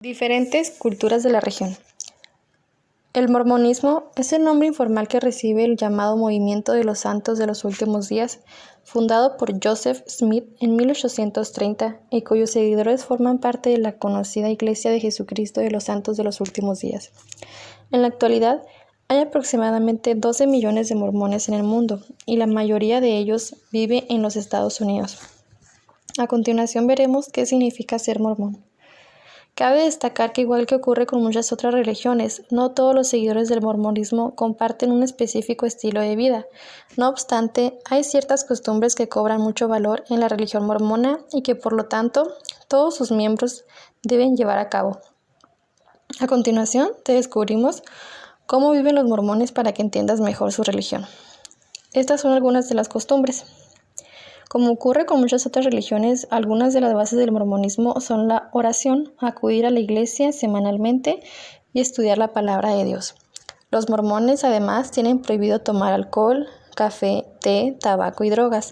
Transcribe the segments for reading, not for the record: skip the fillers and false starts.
Diferentes culturas de la región. El mormonismo es el nombre informal que recibe el llamado Movimiento de los Santos de los Últimos Días, fundado por Joseph Smith en 1830 y cuyos seguidores forman parte de la conocida Iglesia de Jesucristo de los Santos de los Últimos Días. En la actualidad, hay aproximadamente 12 millones de mormones en el mundo y la mayoría de ellos vive en los Estados Unidos. A continuación veremos qué significa ser mormón. Cabe destacar que, igual que ocurre con muchas otras religiones, no todos los seguidores del mormonismo comparten un específico estilo de vida. No obstante, hay ciertas costumbres que cobran mucho valor en la religión mormona y que, por lo tanto, todos sus miembros deben llevar a cabo. A continuación, te descubrimos cómo viven los mormones para que entiendas mejor su religión. Estas son algunas de las costumbres. Como ocurre con muchas otras religiones, algunas de las bases del mormonismo son la oración, acudir a la iglesia semanalmente y estudiar la palabra de Dios. Los mormones además tienen prohibido tomar alcohol, café, té, tabaco y drogas.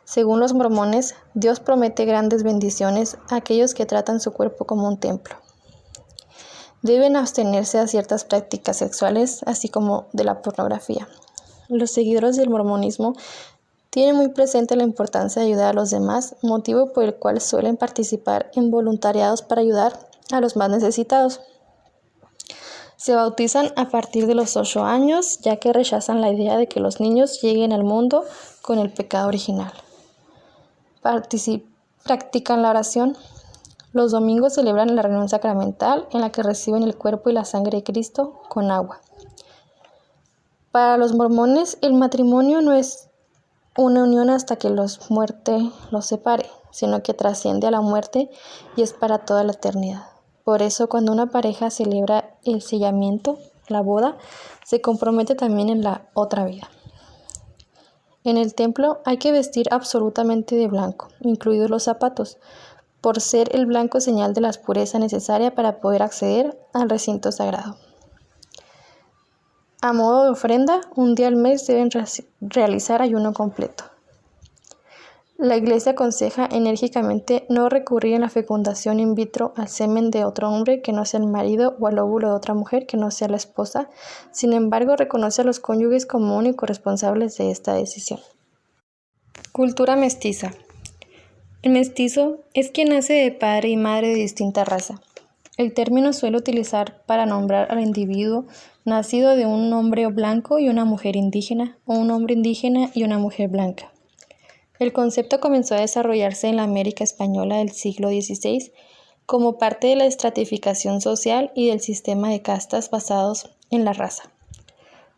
Según los mormones, Dios promete grandes bendiciones a aquellos que tratan su cuerpo como un templo. Deben abstenerse de ciertas prácticas sexuales, así como de la pornografía. Los seguidores del mormonismo tienen muy presente la importancia de ayudar a los demás, motivo por el cual suelen participar en voluntariados para ayudar a los más necesitados. Se bautizan a partir de los 8 años, ya que rechazan la idea de que los niños lleguen al mundo con el pecado original. Practican la oración. Los domingos celebran la reunión sacramental en la que reciben el cuerpo y la sangre de Cristo con agua. Para los mormones, el matrimonio no es una unión hasta que la muerte los separe, sino que trasciende a la muerte y es para toda la eternidad. Por eso, cuando una pareja celebra el sellamiento, la boda, se compromete también en la otra vida. En el templo hay que vestir absolutamente de blanco, incluidos los zapatos, por ser el blanco señal de la pureza necesaria para poder acceder al recinto sagrado. A modo de ofrenda, un día al mes deben realizar ayuno completo. La Iglesia aconseja enérgicamente no recurrir en la fecundación in vitro al semen de otro hombre que no sea el marido o al óvulo de otra mujer que no sea la esposa. Sin embargo, reconoce a los cónyuges como únicos responsables de esta decisión. Cultura mestiza. El mestizo es quien nace de padre y madre de distinta raza. El término suele utilizar para nombrar al individuo nacido de un hombre blanco y una mujer indígena, o un hombre indígena y una mujer blanca. El concepto comenzó a desarrollarse en la América española del siglo XVI como parte de la estratificación social y del sistema de castas basados en la raza.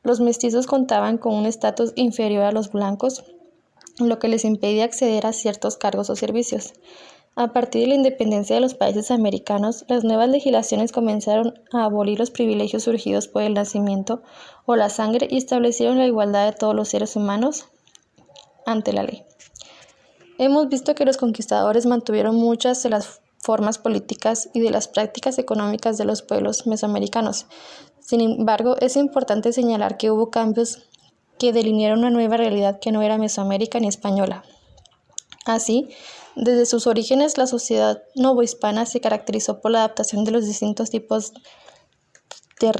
Los mestizos contaban con un estatus inferior a los blancos, lo que les impedía acceder a ciertos cargos o servicios. A partir de la independencia de los países americanos, las nuevas legislaciones comenzaron a abolir los privilegios surgidos por el nacimiento o la sangre y establecieron la igualdad de todos los seres humanos ante la ley. Hemos visto que los conquistadores mantuvieron muchas de las formas políticas y de las prácticas económicas de los pueblos mesoamericanos. Sin embargo, es importante señalar que hubo cambios que delinearon una nueva realidad que no era Mesoamérica ni española. Así, desde sus orígenes, la sociedad novohispana se caracterizó por la adaptación de los distintos tipos de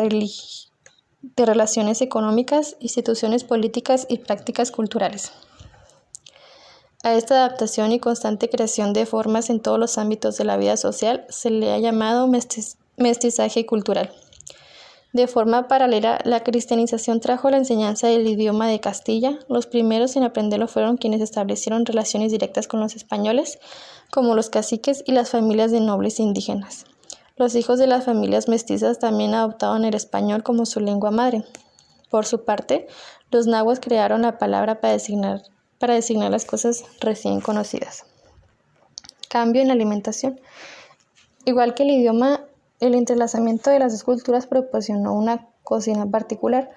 relaciones económicas, instituciones políticas y prácticas culturales. A esta adaptación y constante creación de formas en todos los ámbitos de la vida social se le ha llamado mestizaje cultural. De forma paralela, la cristianización trajo la enseñanza del idioma de Castilla. Los primeros en aprenderlo fueron quienes establecieron relaciones directas con los españoles, como los caciques y las familias de nobles indígenas. Los hijos de las familias mestizas también adoptaron el español como su lengua madre. Por su parte, los nahuas crearon la palabra para designar las cosas recién conocidas. Cambio en la alimentación. Igual que el idioma, el entrelazamiento de las dos culturas proporcionó una cocina particular.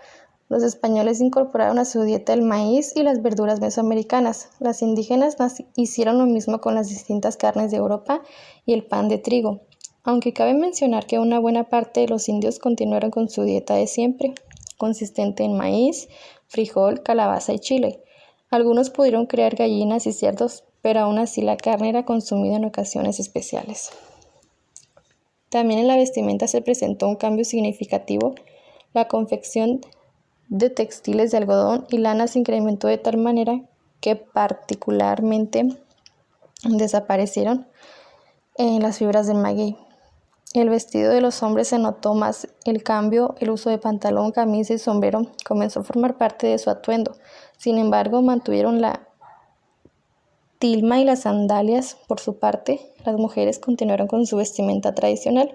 Los españoles incorporaron a su dieta el maíz y las verduras mesoamericanas. Las indígenas hicieron lo mismo con las distintas carnes de Europa y el pan de trigo, aunque cabe mencionar que una buena parte de los indios continuaron con su dieta de siempre, consistente en maíz, frijol, calabaza y chile. Algunos pudieron criar gallinas y cerdos, pero aún así la carne era consumida en ocasiones especiales. También en la vestimenta se presentó un cambio significativo. La confección de textiles de algodón y lana se incrementó de tal manera que particularmente desaparecieron las fibras del maguey. El vestido de los hombres se notó más el cambio, el uso de pantalón, camisa y sombrero comenzó a formar parte de su atuendo. Sin embargo, mantuvieron la tilma y las sandalias. Por su parte, las mujeres continuaron con su vestimenta tradicional,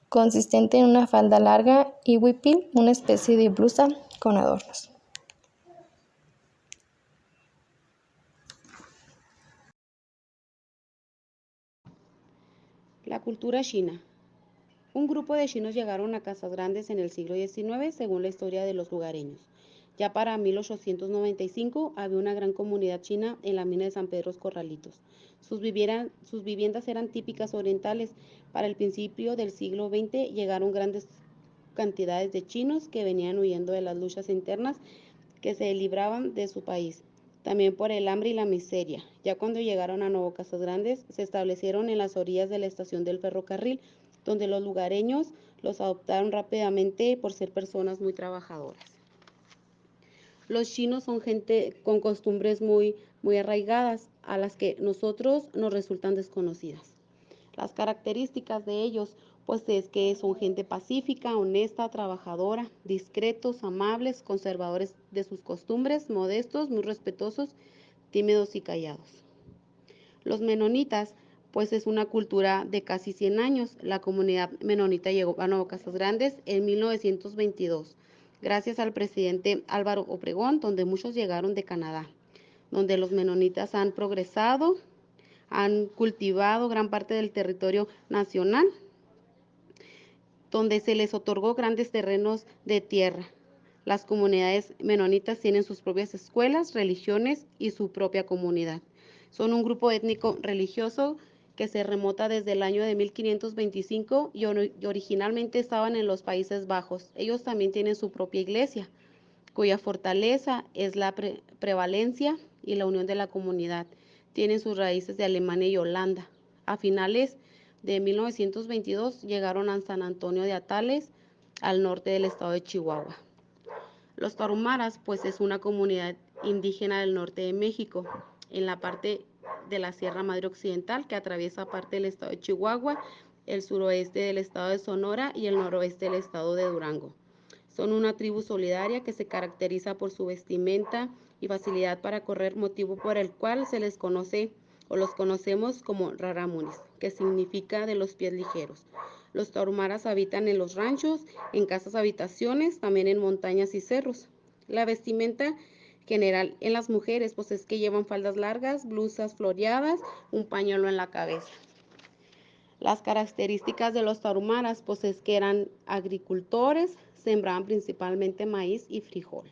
consistente en una falda larga y huipil, una especie de blusa con adornos. La cultura china. Un grupo de chinos llegaron a Casas Grandes en el siglo XIX, según la historia de los lugareños. Ya para 1895 había una gran comunidad china en la mina de San Pedro Corralitos. Sus viviendas eran típicas orientales. Para el principio del siglo XX llegaron grandes cantidades de chinos que venían huyendo de las luchas internas que se libraban de su país, también por el hambre y la miseria. Ya cuando llegaron a Nuevo Casas Grandes, se establecieron en las orillas de la estación del ferrocarril, donde los lugareños los adoptaron rápidamente por ser personas muy trabajadoras. Los chinos son gente con costumbres muy arraigadas, a las que nosotros nos resultan desconocidas. Las características de ellos, pues es que son gente pacífica, honesta, trabajadora, discretos, amables, conservadores de sus costumbres, modestos, muy respetuosos, tímidos y callados. Los menonitas, pues es una cultura de casi 100 años. La comunidad menonita llegó a Nuevo Casas Grandes en 1922, gracias al presidente Álvaro Obregón, donde muchos llegaron de Canadá, donde los menonitas han progresado, han cultivado gran parte del territorio nacional, donde se les otorgó grandes terrenos de tierra. Las comunidades menonitas tienen sus propias escuelas, religiones y su propia comunidad. Son un grupo étnico religioso que se remota desde el año de 1525 y originalmente estaban en los Países Bajos. Ellos también tienen su propia iglesia, cuya fortaleza es la prevalencia y la unión de la comunidad. Tienen sus raíces de Alemania y Holanda. A finales de 1922 llegaron a San Antonio de Atales, al norte del estado de Chihuahua. Los tarahumaras, pues es una comunidad indígena del norte de México, en la parte de la Sierra Madre Occidental, que atraviesa parte del estado de Chihuahua, el suroeste del estado de Sonora y el noroeste del estado de Durango. Son una tribu solidaria que se caracteriza por su vestimenta y facilidad para correr, motivo por el cual se les conoce o los conocemos como raramunis, que significa de los pies ligeros. Los tarahumaras habitan en los ranchos, en casas habitaciones, también en montañas y cerros. La vestimenta general en las mujeres, pues es que llevan faldas largas, blusas floreadas, un pañuelo en la cabeza. Las características de los tarahumaras, pues es que eran agricultores, sembraban principalmente maíz y frijol.